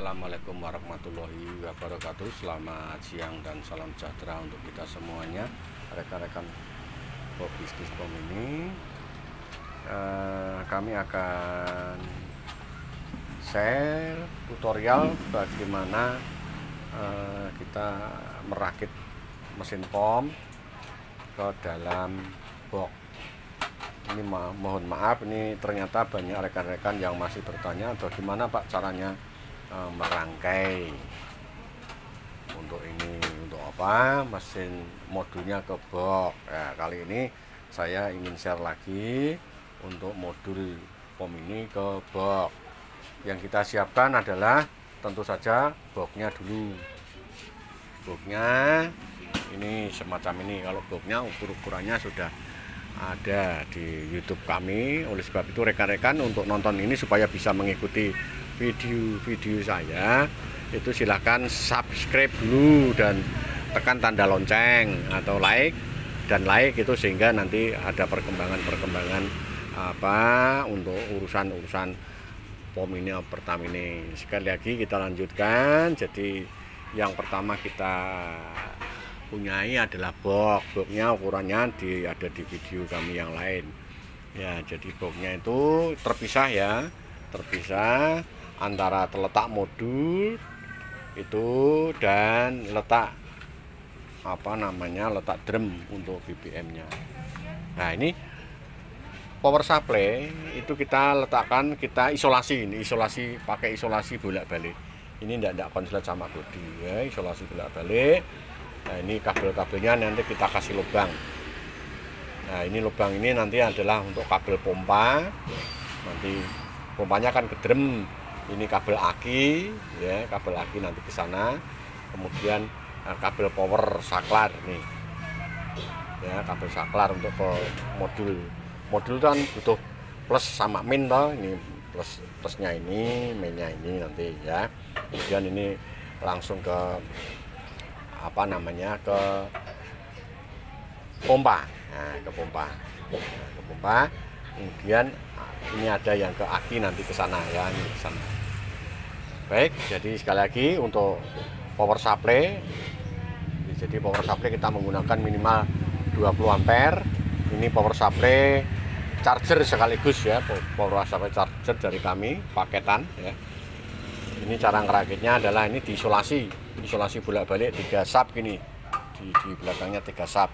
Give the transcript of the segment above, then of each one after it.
Assalamualaikum warahmatullahi wabarakatuh. Selamat siang dan salam sejahtera untuk kita semuanya, rekan-rekan pebisnis pom ini. Kami akan share tutorial bagaimana kita merakit mesin pom ke dalam box. Ini mohon maaf, ini ternyata banyak rekan-rekan yang masih bertanya bagaimana Pak caranya merangkai untuk ini, untuk apa, mesin modulnya ke box. Nah, kali ini saya ingin share lagi untuk modul pom ini ke box. Yang kita siapkan adalah tentu saja boxnya dulu. Boxnya ini semacam ini. Kalau boxnya ukurannya sudah ada di YouTube kami. Oleh sebab itu rekan-rekan untuk nonton ini supaya bisa mengikuti video-video saya, itu silahkan subscribe dulu dan tekan tanda lonceng atau like itu, sehingga nanti ada perkembangan apa untuk urusan pom ini pertama ini. Sekali lagi kita lanjutkan. Jadi yang pertama kita punyai adalah boxnya, ukurannya ada di video kami yang lain ya. Jadi boxnya itu terpisah ya, terpisah antara terletak modul itu dan letak letak drum untuk BBM-nya. Nah, ini power supply itu kita letakkan, kita isolasi. Ini isolasi, pakai isolasi bolak-balik. Ini tidak konslet sama bodi ya, isolasi bolak-balik. Nah, ini kabel-kabelnya nanti kita kasih lubang. Nah, ini lubang ini nanti adalah untuk kabel pompa. Nanti pompanya kan ke drum. Ini kabel aki ya, kabel aki nanti ke sana. Kemudian kabel power saklar nih. Ya, kabel saklar untuk ke modul. Modul kan butuh plus sama min toh. Ini plusnya ini, minnya ini nanti ya. Kemudian ini langsung ke ke pompa. Nah, ke pompa. Kemudian ini ada yang ke aki nanti ke sana ya, ini ke sana. Baik, jadi sekali lagi untuk power supply. Jadi power supply kita menggunakan minimal 20 ampere. Ini power supply charger sekaligus ya, power supply charger dari kami paketan ya. Ini cara ngerakitnya adalah ini diisolasi bolak-balik 3 sub gini. Di belakangnya 3 sub.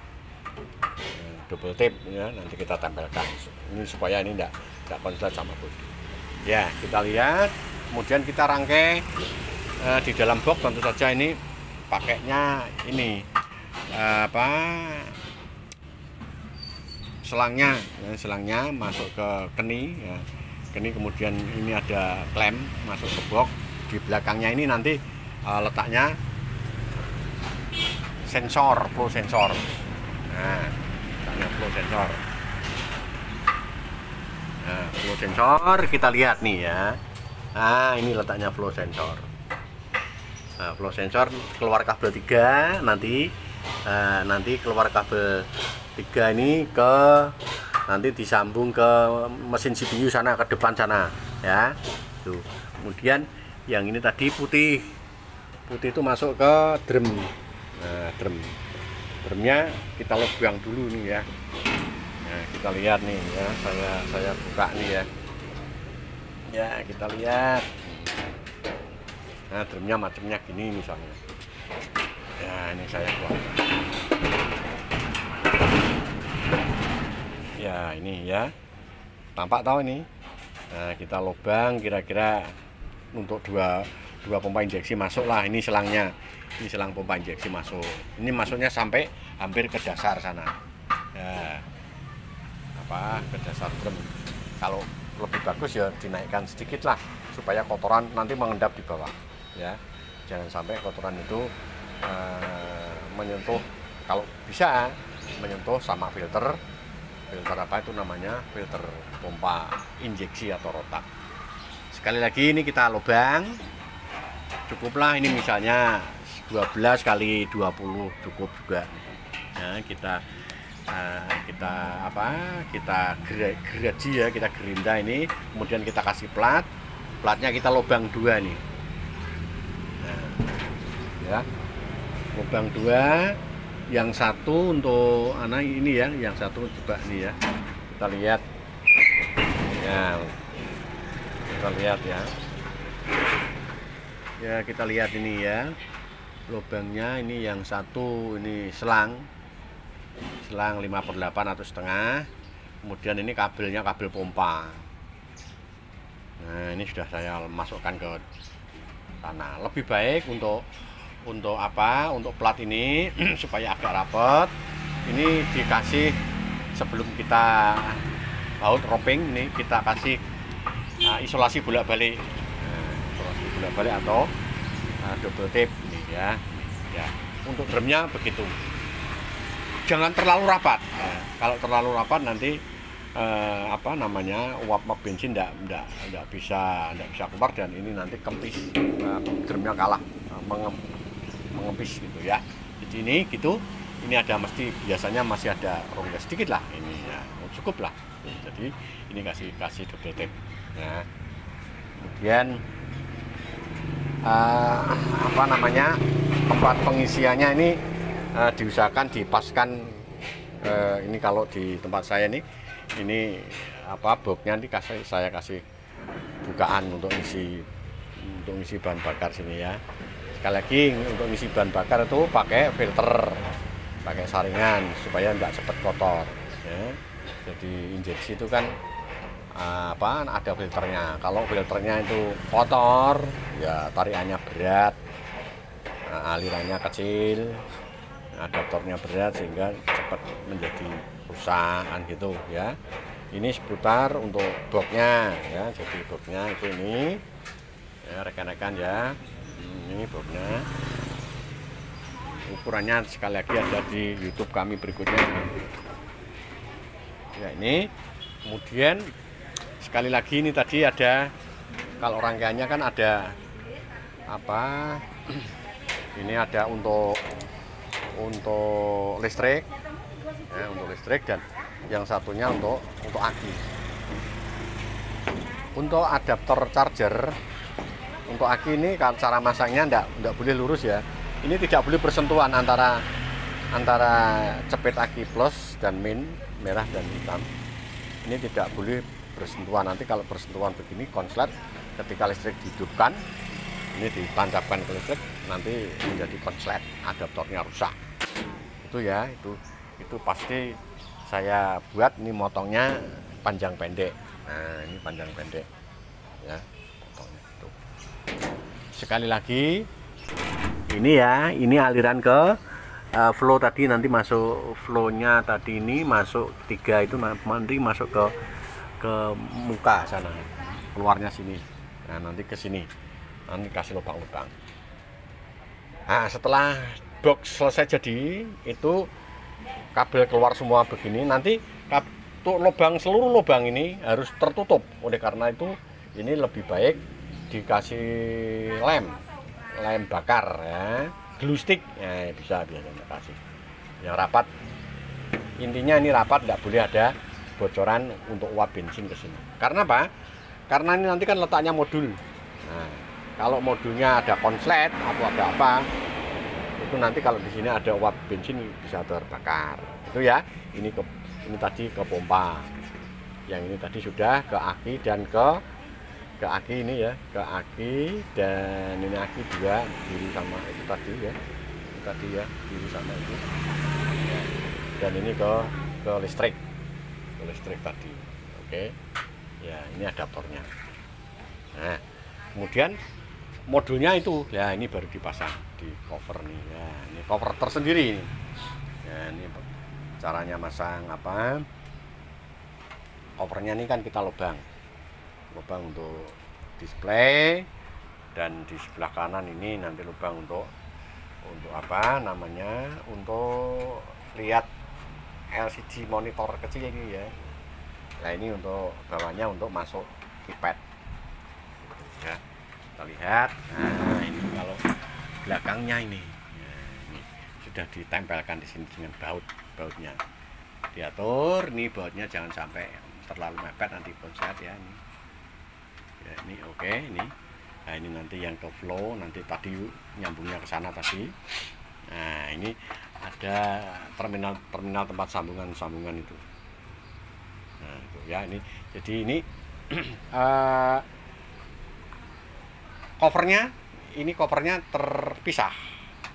Double tape ya, nanti kita tempelkan. Ini supaya ini enggak konslet sama bodi. Ya, kita lihat. Kemudian kita rangkai di dalam box. Tentu saja ini pakainya ini selangnya ya, selangnya masuk ke keni ya. Keni, kemudian ini ada klem masuk ke box. Di belakangnya ini nanti letaknya sensor, flow sensor. Nah, letaknya flow sensor. Nah, flow sensor kita lihat nih ya. Nah, ini letaknya flow sensor. Nah, flow sensor keluar kabel 3 nanti. Nanti keluar kabel 3 ini nanti disambung ke mesin CPU sana, ke depan sana ya. Tuh. Kemudian yang ini tadi putih itu masuk ke drum. Nah, drumnya kita lubang dulu nih ya. Nah, kita lihat nih ya, saya buka nih ya. Ya, kita lihat. Nah, drumnya macamnya gini misalnya. Ya, ini saya buat. Ya, ini ya. Tampak tahu ini. Nah, kita lubang kira-kira untuk dua pompa injeksi masuk lah. Ini selangnya. Ini selang pompa injeksi masuk. Ini masuknya sampai hampir ke dasar sana. Ya. Ke dasar drum. Kalau lebih bagus ya dinaikkan sedikit lah supaya kotoran nanti mengendap di bawah ya. Jangan sampai kotoran itu menyentuh, kalau bisa menyentuh sama filter apa itu namanya, filter pompa injeksi atau rotak. Sekali lagi ini kita lubang, cukuplah ini misalnya 12 kali 20 cukup juga ya. Kita geraji ya, kita gerinda ini, kemudian kita kasih platnya kita lubang 2 nih. ya. Lubang 2, yang satu untuk anak ini ya, yang satu coba nih ya. Kita lihat. Ya. Kita lihat ya. Ya, kita lihat ini ya. Lubangnya ini yang satu ini selang 5/8 atau setengah. Kemudian ini kabelnya kabel pompa. Nah, ini sudah saya masukkan ke sana. Lebih baik untuk apa? Untuk plat ini supaya agak rapat. Ini dikasih sebelum kita baut roping, ini kita kasih isolasi bolak-balik. Isolasi bolak-balik atau double tape ini ya. Ya. Untuk drumnya begitu. Jangan terlalu rapat. Ya. Kalau terlalu rapat nanti uap bensin enggak bisa keluar, dan ini nanti kempis, drumnya kalah mengempis gitu ya. Jadi ini gitu, ini ada biasanya masih ada rongga sedikit lah ini ya, cukup lah. Jadi ini kasih double tape. Nah, kemudian tempat pengisiannya ini diusahakan dipaskan. Ini kalau di tempat saya ini boxnya nanti saya kasih bukaan untuk ngisi bahan bakar sini ya. Sekali lagi, untuk ngisi bahan bakar itu pakai filter, pakai saringan supaya tidak cepat kotor ya. Jadi injeksi itu kan ada filternya. Kalau filternya itu kotor ya, tarikannya berat, alirannya kecil, adaptornya berat, sehingga cepat menjadi rusak gitu ya. Ini seputar untuk boxnya ya. Jadi boxnya itu ini ya, rekan-rekan ya. Ini boxnya, ukurannya sekali lagi ada di YouTube kami berikutnya ya. Ini kemudian sekali lagi, ini tadi ada, kalau rangkaiannya kan ada ini ada untuk listrik ya, untuk listrik, dan yang satunya untuk aki. Untuk adaptor charger untuk aki ini, cara masangnya enggak boleh lurus ya. Ini tidak boleh bersentuhan antara cepet aki plus dan min, merah dan hitam. Ini tidak boleh bersentuhan. Nanti kalau bersentuhan begini konslet, ketika listrik dihidupkan, ini ditancapkan ke listrik, nanti menjadi konslet, adaptornya rusak. Itu ya, itu pasti saya buat. Ini motongnya panjang pendek. Nah, ini panjang pendek ya, motongnya itu. Sekali lagi, ini ya, ini aliran ke flow tadi, nanti masuk flow-nya tadi, ini masuk 3 itu nanti masuk ke muka sana, keluarnya sini. Nah, nanti ke sini, nanti kasih lubang-lubang. Nah, setelah box selesai jadi, itu kabel keluar semua begini. Nanti seluruh lubang ini harus tertutup. Oleh karena itu, ini lebih baik dikasih lem bakar ya, glue stick ya, bisa biasanya kasih yang rapat. Intinya ini rapat, tidak boleh ada bocoran untuk uap bensin ke sini. Karena apa? Karena ini nanti kan letaknya modul. Nah, kalau modulnya ada konslet atau ada apa, itu nanti kalau di sini ada uap bensin bisa terbakar. Itu ya. Ini tadi ke pompa. Yang ini tadi sudah ke aki dan ke aki ini ya, ke aki, dan ini aki 2 biru sama itu tadi ya. Itu tadi ya, biru sama itu. Dan ini ke listrik. Ke listrik tadi. Oke. Ya, ini adaptornya. Nah, kemudian modulnya itu ya, ini baru dipasang di cover nih ya. Ini cover tersendiri ini. Ya, ini caranya masang covernya ini kan kita lubang untuk display, dan di sebelah kanan ini nanti lubang untuk untuk lihat LCD monitor kecil ini ya. Nah, ini untuk bawahnya untuk masuk iPad ya, kita lihat. Nah, ini kalau belakangnya ini sudah ditempelkan di sini dengan bautnya diatur. Ini bautnya jangan sampai terlalu mepet, nanti konslet ya. Ini ya, ini oke. Ini Nah ini nanti yang ke flow, nanti tadi nyambungnya ke sana tadi. Nah ini ada terminal tempat sambungan itu. Nah itu ya, ini jadi ini covernya terpisah,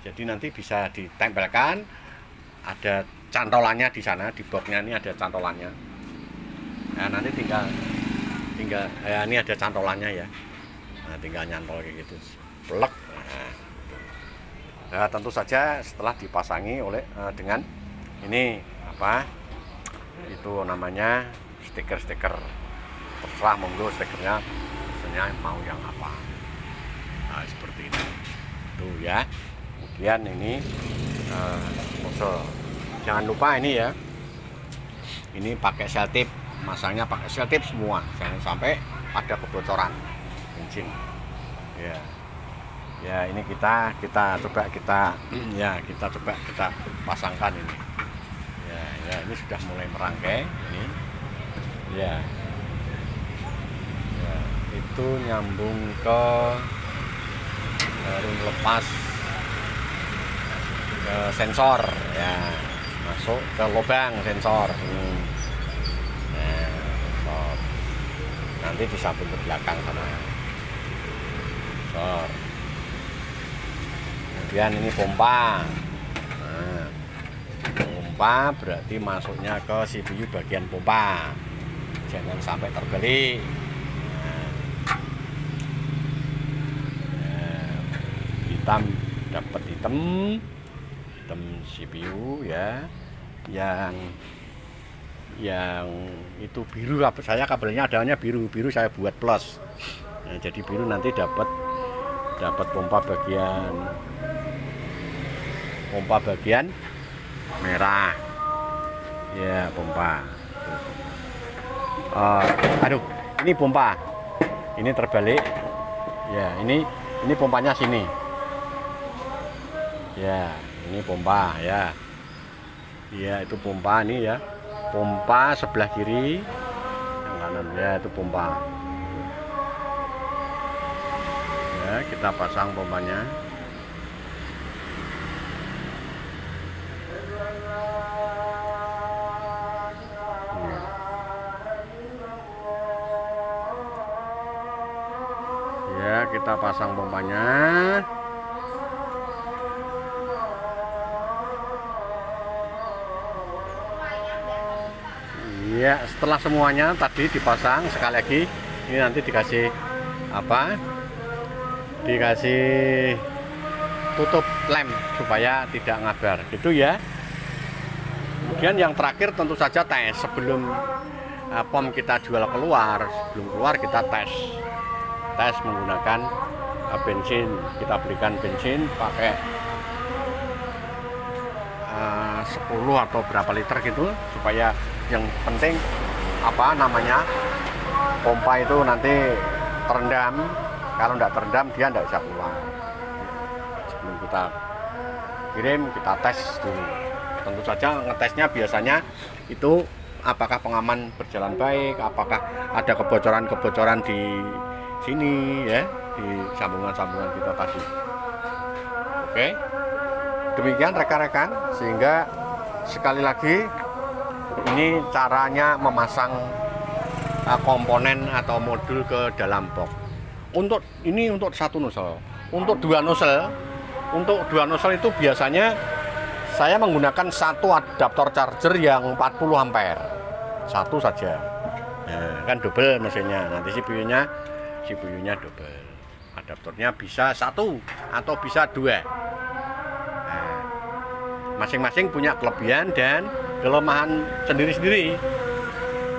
jadi nanti bisa ditempelkan, ada cantolannya di sana, di boxnya ini ada cantolannya. Nah nanti tinggal ya, ini ada cantolannya ya. Nah tinggal nyantol kayak gitu, plek. Nah tentu saja setelah dipasangi oleh dengan ini apa itu namanya stiker, terserah monggo stikernya misalnya mau yang apa. Nah seperti itu tuh ya. Kemudian ini jangan lupa ini ya, ini pakai selotip, masangnya pakai selotip semua, jangan sampai ada kebocoran bensin ya. Ya ini kita coba kita pasangkan ini ya, ini sudah mulai merangkai ini ya, itu nyambung ke ring lepas ke sensor ya, masuk ke lubang sensor ini. Nah, nanti disambung ke belakang sama sensor. Kemudian ini pompa. Nah, pompa berarti masuknya ke CPU bagian pompa, jangan sampai terbalik. Hitam dapat hitam CPU ya, yang itu biru, saya kabelnya adanya biru saya buat plus. Nah, jadi biru nanti dapat pompa bagian merah ya, pompa. Aduh, ini pompa ini terbalik ya, ini pompanya sini ya, ini pompa ya, itu pompa ini ya, pompa sebelah kiri yang kanan ya, itu pompa ya. Kita pasang pompanya. Ya, kita pasang pompanya. Ya, setelah semuanya tadi dipasang, sekali lagi ini nanti dikasih apa? Dikasih tutup lem supaya tidak ngabar gitu ya. Kemudian yang terakhir tentu saja tes sebelum pom kita jual keluar. Sebelum keluar kita tes menggunakan bensin. Kita berikan bensin pakai 10 atau berapa liter gitu, supaya yang penting apa namanya pompa itu nanti terendam. Kalau tidak terendam dia tidak bisa keluar. Sebelum kita kirim kita tes dulu. Tentu saja ngetesnya biasanya itu apakah pengaman berjalan baik, apakah ada kebocoran di sini ya, di sambungan-sambungan kita tadi. Oke, demikian rekan-rekan, sehingga sekali lagi ini caranya memasang komponen atau modul ke dalam box. Untuk satu nozzle, untuk dua nozzle itu biasanya saya menggunakan satu adaptor charger yang 40 ampere, satu saja. Nah, kan double mesinnya, nanti CPU-nya double. Adaptornya bisa satu atau bisa dua. Nah, masing-masing punya kelebihan dan kelemahan sendiri-sendiri.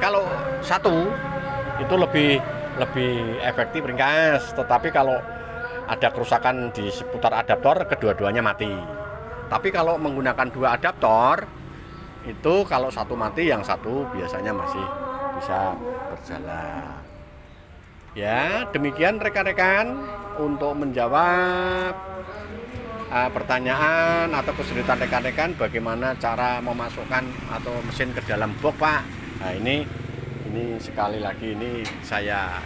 Kalau satu itu lebih efektif ringkas, tetapi kalau ada kerusakan di seputar adaptor, kedua-duanya mati. Tapi kalau menggunakan dua adaptor itu, kalau satu mati yang satu biasanya masih bisa berjalan. Ya, demikian rekan-rekan untuk menjawab pertanyaan atau kesulitan rekan-rekan bagaimana cara memasukkan atau mesin ke dalam box, Pak. Nah, ini sekali lagi ini saya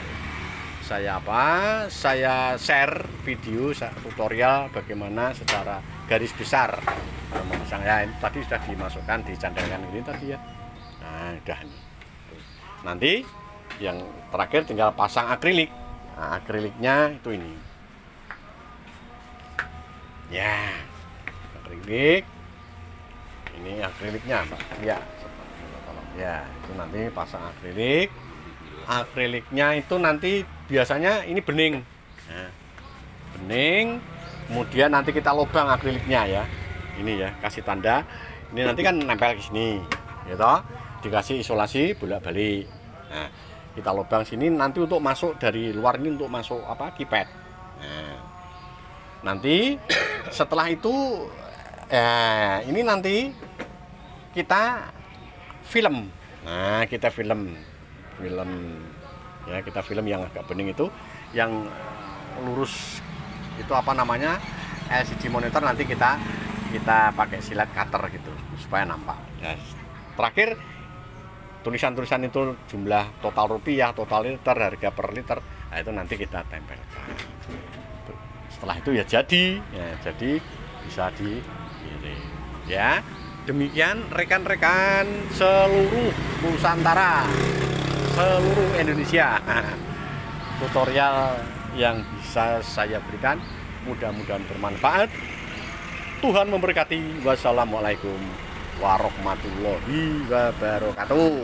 saya share video tutorial bagaimana secara garis besar memasang ya. Ini tadi sudah dimasukkan, dicandangkan ini tadi ya. Nah, udah nih. Nanti yang terakhir tinggal pasang akrilik. Nah, akriliknya itu ini. Ya, akrilik. Ini akriliknya, Pak. Ya. Ya, itu nanti pasang akrilik. Akriliknya itu nanti biasanya ini bening. Nah, bening. Kemudian nanti kita lubang akriliknya ya. Ini ya, kasih tanda. Ini nanti kan nempel ke sini, gitu. Dikasih isolasi bolak-balik. Nah, kita lubang sini nanti untuk masuk dari luar ini untuk masuk apa? Kipet. Nah, nanti setelah itu ini nanti kita film. Nah, kita film ya, kita film yang agak bening itu, yang lurus itu apa namanya, LCD monitor, nanti kita pakai silet cutter gitu supaya nampak ya. Terakhir tulisan-tulisan itu jumlah total rupiah, total liter, harga per liter, nah itu nanti kita tempelkan. Setelah itu ya jadi bisa dikirim ya. Demikian rekan-rekan seluruh Nusantara, seluruh Indonesia, tutorial yang bisa saya berikan, mudah-mudahan bermanfaat. Tuhan memberkati. Wassalamualaikum warahmatullahi wabarakatuh.